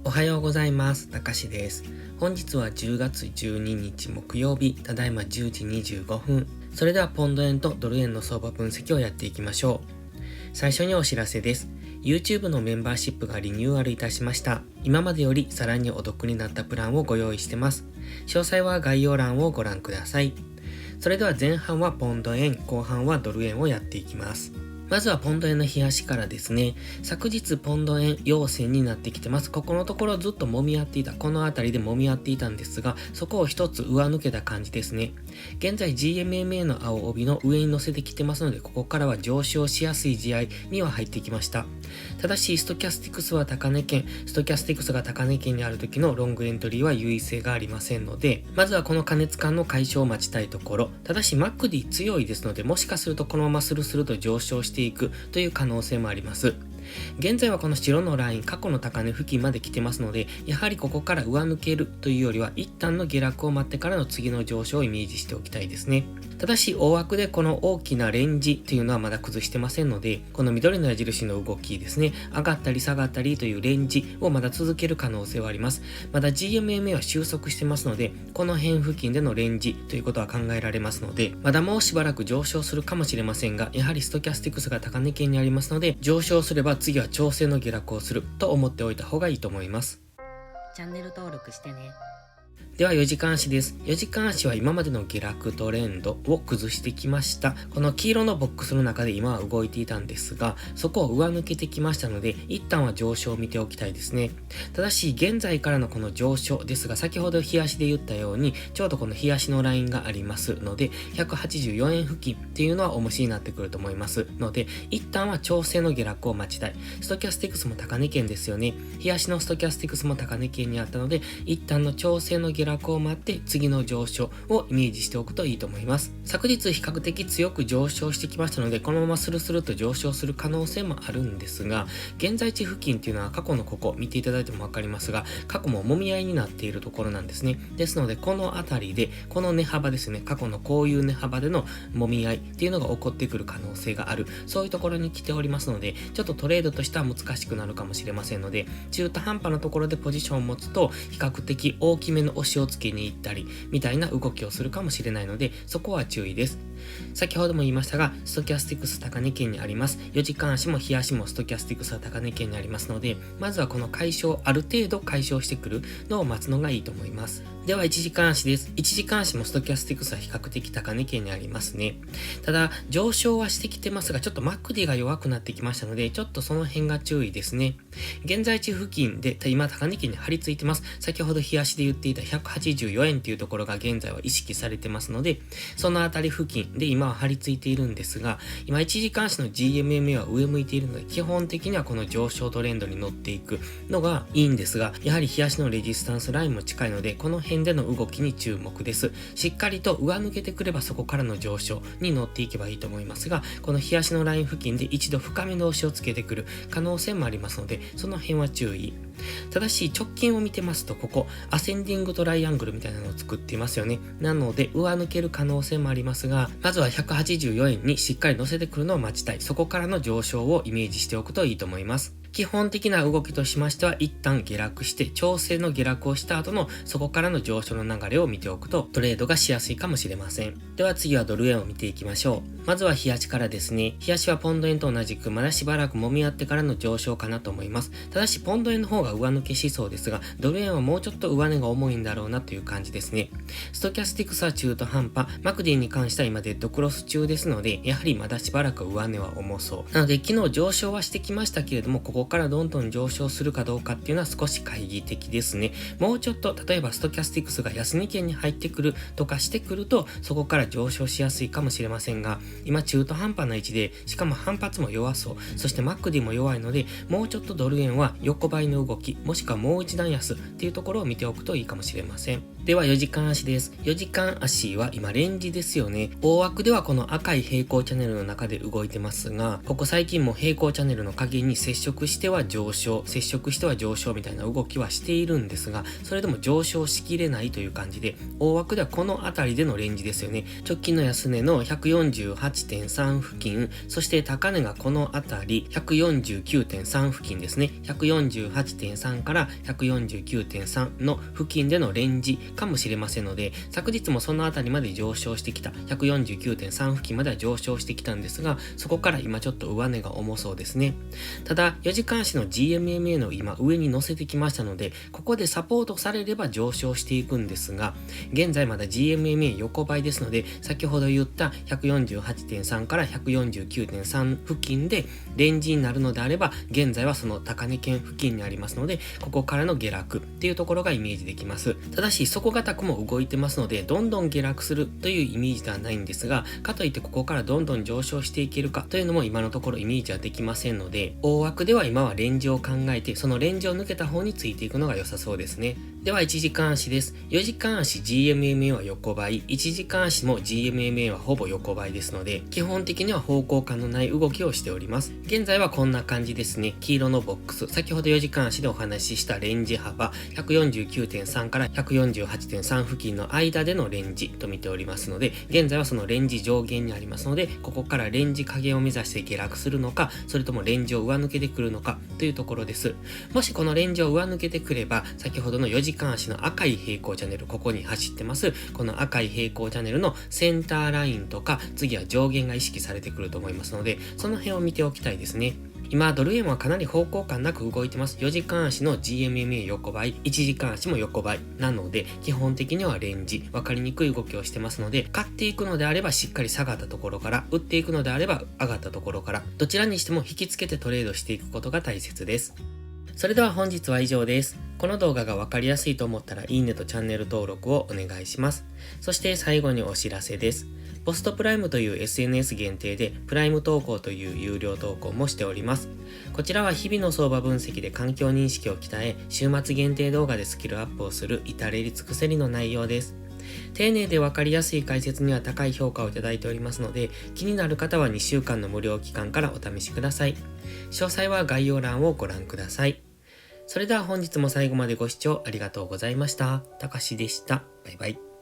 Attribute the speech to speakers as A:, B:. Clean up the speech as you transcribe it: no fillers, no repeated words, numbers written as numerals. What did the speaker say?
A: おはようございます。たかしです。本日は10月12日木曜日、ただいま10時25分。それではポンド円とドル円の相場分析をやっていきましょう。最初にお知らせです。YouTube のメンバーシップがリニューアルいたしました。今までよりさらにお得になったプランをご用意してます。詳細は概要欄をご覧ください。それでは前半はポンド円、後半はドル円をやっていきます。まずはポンド円の冷やしからですね。昨日ポンド円陽線になってきてます。ここのところずっと揉み合っていた、この辺りで揉み合っていたんですが、そこを一つ上抜けた感じですね。現在 GMMA の青帯の上に乗せてきてますので、ここからは上昇しやすい試合には入ってきました。ただし、ストキャスティクスは高値圏、ストキャスティクスが高値圏にある時のロングエントリーは優位性がありませんので、まずはこの過熱感の解消を待ちたいところ。ただし、マックディ強いですので、もしかするとこのままスルスルと上昇していくという可能性もあります。現在はこの白のライン、過去の高値付近まで来てますので、やはりここから上抜けるというよりは、一旦の下落を待ってからの次の上昇をイメージしておきたいですね。ただし、大枠でこの大きなレンジというのはまだ崩してませんので、この緑の矢印の動きですね、上がったり下がったりというレンジをまだ続ける可能性はあります。まだ GMMA は収束してますので、この辺付近でのレンジということは考えられますので、まだもうしばらく上昇するかもしれませんが、やはりストキャスティクスが高値圏にありますので、上昇すれば次は調整の下落をすると思っておいた方がいいと思います。
B: チャンネル登録してね。
A: では4時間足です。4時間足は今までの下落トレンドを崩してきました。この黄色のボックスの中で今は動いていたんですが、そこを上抜けてきましたので、一旦は上昇を見ておきたいですね。ただし、現在からのこの上昇ですが、先ほど日足で言ったように、ちょうどこの日足のラインがありますので、184円付近っていうのは重しになってくると思いますので、一旦は調整の下落を待ちたい。ストキャスティクスも高値圏ですよね。日足のストキャスティクスも高値圏にあったので、一旦の調整の下落を待って次の上昇をイメージしておくといいと思います。昨日比較的強く上昇してきましたので、このままスルスルと上昇する可能性もあるんですが、現在地付近っていうのは過去のここ見ていただいてもわかりますが、過去も揉み合いになっているところなんですね。ですので、この辺りで、この値幅ですね、過去のこういう値幅での揉み合いっていうのが起こってくる可能性がある、そういうところに来ておりますので、ちょっとトレードとしては難しくなるかもしれませんので、中途半端なところでポジションを持つと、比較的大きめの押しをつけに行ったりみたいな動きをするかもしれないので、そこは注意です。先ほども言いましたが、ストキャスティクス高値圏にあります。4時間足も日足もストキャスティクスは高値圏にありますので、まずはこの解消、ある程度解消してくるのを待つのがいいと思います。では1時間足です。1時間足もストキャスティクスは比較的高値圏にありますね。ただ、上昇はしてきてますが、ちょっとマックディが弱くなってきましたので、ちょっとその辺が注意ですね。現在地付近で、今高値圏に張り付いてます。先ほど日足で言っていた184円というところが現在は意識されてますので、そのあたり付近で今は張り付いているんですが、今1時間足の GMMA は上向いているので、基本的にはこの上昇トレンドに乗っていくのがいいんですが、やはり日足のレジスタンスラインも近いので、この辺での動きに注目です。しっかりと上抜けてくればそこからの上昇に乗っていけばいいと思いますが、この日足のライン付近で一度深めの押しをつけてくる可能性もありますので、その辺は注意。ただし直近を見てますと、ここアセンディングトライアングルみたいなのを作っていますよね。なので上抜ける可能性もありますが、まずは184円にしっかり乗せてくるのを待ちたい。そこからの上昇をイメージしておくといいと思います。基本的な動きとしましては、一旦下落して調整の下落をした後のそこからの上昇の流れを見ておくとトレードがしやすいかもしれません。では次はドル円を見ていきましょう。まずは日足からですね。日足はポンド円と同じくまだしばらく揉み合ってからの上昇かなと思います。ただしポンド円の方が上抜けしそうですが、ドル円はもうちょっと上値が重いんだろうなという感じですね。ストキャスティクスは中途半端、マクディに関しては今デッドクロス中ですので、やはりまだしばらく上値は重そう。なので昨日上昇はしてきましたけれども、ここからどんどん上昇するかどうかっていうのは少し懐疑的ですね。もうちょっと例えばストキャスティクスが安値圏に入ってくるとかしてくると、そこから上昇しやすいかもしれませんが、今中途半端な位置で、しかも反発も弱そう、そしてマックディも弱いので、もうちょっとドル円は横ばいの動き、もしくはもう一段安っていうところを見ておくといいかもしれません。では4時間足です。4時間足は今レンジですよね。大枠ではこの赤い平行チャンネルの中で動いてますが、ここ最近も平行チャンネルの影に接触ししては上昇、接触しては上昇みたいな動きはしているんですが、それでも上昇しきれないという感じで、大枠ではこの辺りでのレンジですよね。直近の安値の 148.3 付近、そして高値がこの辺り 149.3 付近ですね。148.3 から 149.3 の付近でのレンジかもしれませんので、昨日もその辺りまで上昇してきた 149.3 付近までは上昇してきたんですが、そこから今ちょっと上値が重そうですね。ただ4時間足の GMMA の今上に乗せてきましたので、ここでサポートされれば上昇していくんですが、現在まだ GMMA 横ばいですので、先ほど言った 148.3 から 149.3 付近でレンジになるのであれば、現在はその高値圏付近にありますので、ここからの下落っていうところがイメージできます。ただし底堅くも動いてますので、どんどん下落するというイメージではないんですが、かといってここからどんどん上昇していけるかというのも今のところイメージはできませんので、大枠では今はレンジを考えて、そのレンジを抜けた方についていくのが良さそうですね。では1時間足です。4時間足 GMMA は横ばい、1時間足も GMMA はほぼ横ばいですので、基本的には方向感のない動きをしております。現在はこんな感じですね。黄色のボックス、先ほど4時間足でお話ししたレンジ幅 149.3 から 148.3 付近の間でのレンジと見ておりますので、現在はそのレンジ上限にありますので、ここからレンジ下限を目指して下落するのか、それともレンジを上抜けてくるのかというところです。もしこのレンジを上抜けてくれば、先ほどの4時間足の赤い平行チャンネル、ここに走ってますこの赤い平行チャンネルのセンターラインとか、次は上限が意識されてくると思いますので、その辺を見ておきたいですね。今、ドル円はかなり方向感なく動いてます。4時間足の GMMA 横ばい、1時間足も横ばい。なので、基本的にはレンジ、わかりにくい動きをしてますので、買っていくのであればしっかり下がったところから、売っていくのであれば上がったところから、どちらにしても引きつけてトレードしていくことが大切です。それでは本日は以上です。この動画がわかりやすいと思ったらいいねとチャンネル登録をお願いします。そして最後にお知らせです。ポストプライムという SNS 限定でプライム投稿という有料投稿もしております。こちらは日々の相場分析で環境認識を鍛え、週末限定動画でスキルアップをする至れり尽くせりの内容です。丁寧でわかりやすい解説には高い評価をいただいておりますので、気になる方は2週間の無料期間からお試しください。詳細は概要欄をご覧ください。それでは本日も最後までご視聴ありがとうございました。たかしでした。バイバイ。